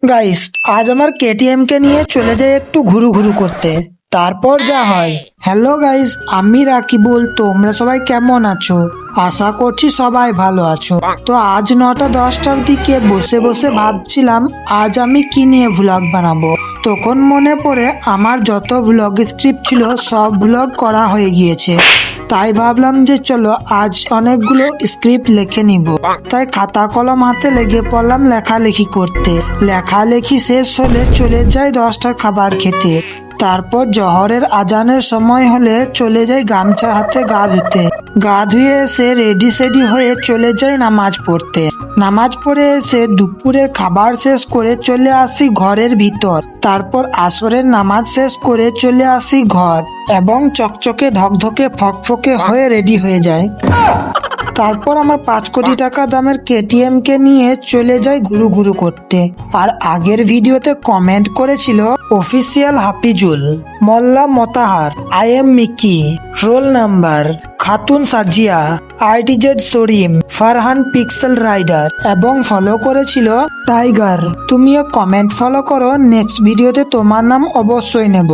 Guys, আজ আমার KTM কে নিয়ে চলে যাই একটু ঘুরু ঘুরু করতে, তারপর যা হয়। হ্যালো গাইস, আমি রাকিবুল। তোমরা সবাই কেমন আছো? আশা করছি সবাই ভালো আছো। তো আজ 9টা-10টার দিকে বসে বসে ভাবছিলাম আজ আমি কি নিয়ে ভ্লগ বানাবো। তখন মনে পড়ে আমার যত ভ্লগ স্ক্রিপ্ট ছিল সব ভ্লগ করা হয়ে গিয়েছে। তাই ভাবলাম যে চলো আজ অনেকগুলো স্ক্রিপ্ট লিখে নিব। তাই খাতা কলম হাতে লেগে পড়লাম লেখালেখি করতে। লেখালেখি শেষ হলে চলে যাই 10টার খাবার খেতে। তারপর জহরের আজানের সময় হলে চলে যাই গামছা হাতে গা ধুতে। গা ধুয়ে এসে রেডি সেডি হয়ে চলে যাই নামাজ পড়তে। নামাজ পড়ে এসে দুপুরের খাবার শেষ করে চলে আসি ঘরের ভিতর। তারপর আসরের নামাজ শেষ করে চলে আসি ঘর এবং চকচকে ধকধকে ফকফকে হয়ে রেডি হয়ে যায়। তারপর আমার 5 কোটি টাকা দামের কেটিএম কে নিয়ে চলে যাই ঘুরু ঘুরু করতে। আর আগের ভিডিওতে কমেন্ট করেছিল official Hafizul, Molla Motahar, I am Mickey, roll number Khatun Sajia, RTZ Sarim, Farhan pixel rider এবং ফলো করেছিল টাইগার। তুমিও কমেন্ট ফলো করো, নেক্সট ভিডিওতে তোমার নাম অবশ্যই নেব।